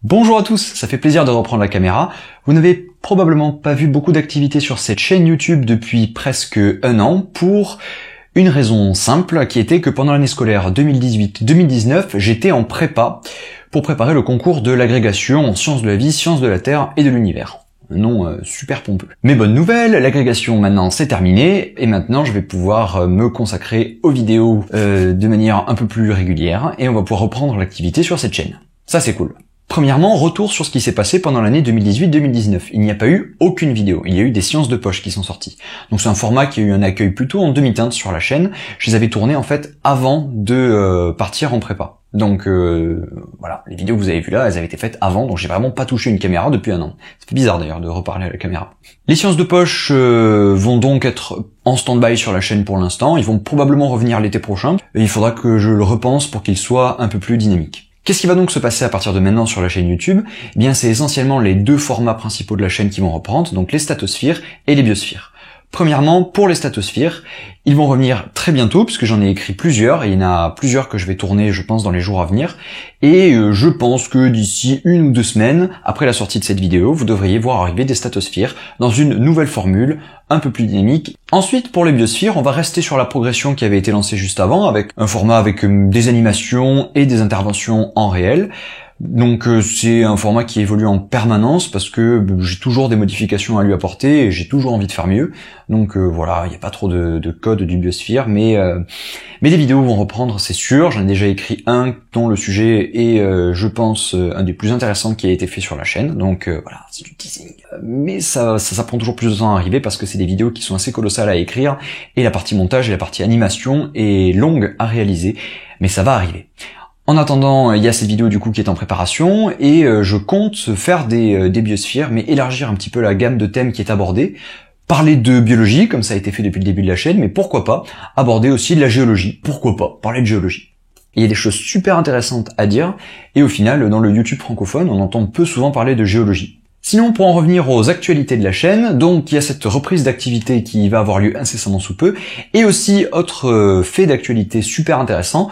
Bonjour à tous, ça fait plaisir de reprendre la caméra. Vous n'avez probablement pas vu beaucoup d'activités sur cette chaîne YouTube depuis presque un an pour une raison simple qui était que pendant l'année scolaire 2018-2019, j'étais en prépa pour préparer le concours de l'agrégation en sciences de la vie, sciences de la Terre et de l'univers. Un nom super pompeux. Mais bonne nouvelle, l'agrégation maintenant c'est terminé et maintenant je vais pouvoir me consacrer aux vidéos de manière un peu plus régulière et on va pouvoir reprendre l'activité sur cette chaîne. Ça c'est cool. Premièrement, retour sur ce qui s'est passé pendant l'année 2018-2019. Il n'y a pas eu aucune vidéo. Il y a eu des sciences de poche qui sont sorties. Donc c'est un format qui a eu un accueil plutôt en demi-teinte sur la chaîne. Je les avais tournés en fait avant de partir en prépa. Donc voilà, les vidéos que vous avez vues là, elles avaient été faites avant, donc j'ai vraiment pas touché une caméra depuis un an. Ça fait bizarre d'ailleurs de reparler à la caméra. Les sciences de poche vont donc être en stand-by sur la chaîne pour l'instant. Ils vont probablement revenir l'été prochain. Et il faudra que je le repense pour qu'ils soient un peu plus dynamiques. Qu'est-ce qui va donc se passer à partir de maintenant sur la chaîne YouTube ? Eh bien, c'est essentiellement les deux formats principaux de la chaîne qui vont reprendre, donc les statosphères et les biosphères. Premièrement, pour les statosphères, ils vont revenir très bientôt, puisque j'en ai écrit plusieurs, et il y en a plusieurs que je vais tourner, je pense, dans les jours à venir. Et je pense que d'ici 1 ou 2 semaines, après la sortie de cette vidéo, vous devriez voir arriver des statosphères dans une nouvelle formule, un peu plus dynamique. Ensuite, pour les biosphères, on va rester sur la progression qui avait été lancée juste avant, avec un format avec des animations et des interventions en réel. Donc c'est un format qui évolue en permanence parce que j'ai toujours des modifications à lui apporter et j'ai toujours envie de faire mieux. Donc voilà, il n'y a pas trop de code du biosphère, mais les vidéos vont reprendre, c'est sûr. J'en ai déjà écrit un dont le sujet est, je pense, un des plus intéressants qui a été fait sur la chaîne. Donc voilà, c'est du teasing. Mais ça prend toujours plus de temps à arriver parce que c'est des vidéos qui sont assez colossales à écrire et la partie montage et la partie animation est longue à réaliser, mais ça va arriver. En attendant, il y a cette vidéo du coup qui est en préparation et je compte faire des biosphères, mais élargir un petit peu la gamme de thèmes qui est abordée. Parler de biologie, comme ça a été fait depuis le début de la chaîne, mais pourquoi pas aborder aussi de la géologie. Pourquoi pas parler de géologie. Il y a des choses super intéressantes à dire, et au final, dans le YouTube francophone, on entend peu souvent parler de géologie. Sinon, pour en revenir aux actualités de la chaîne, donc il y a cette reprise d'activité qui va avoir lieu incessamment sous peu, et aussi autre fait d'actualité super intéressant.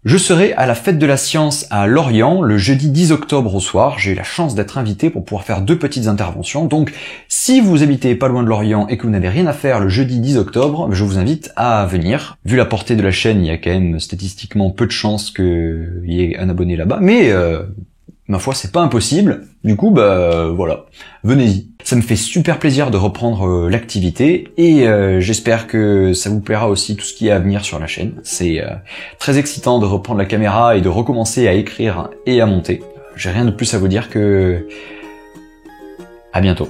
Je serai à la Fête de la Science à Lorient le jeudi 10 octobre au soir. J'ai eu la chance d'être invité pour pouvoir faire 2 petites interventions. Donc, si vous habitez pas loin de Lorient et que vous n'avez rien à faire le jeudi 10 octobre, je vous invite à venir. Vu la portée de la chaîne, il y a quand même statistiquement peu de chances qu'il y ait un abonné là-bas. Mais, ma foi, c'est pas impossible. Du coup, voilà. Venez-y. Ça me fait super plaisir de reprendre l'activité et j'espère que ça vous plaira aussi tout ce qui est à venir sur la chaîne. C'est très excitant de reprendre la caméra et de recommencer à écrire et à monter. J'ai rien de plus à vous dire que à bientôt.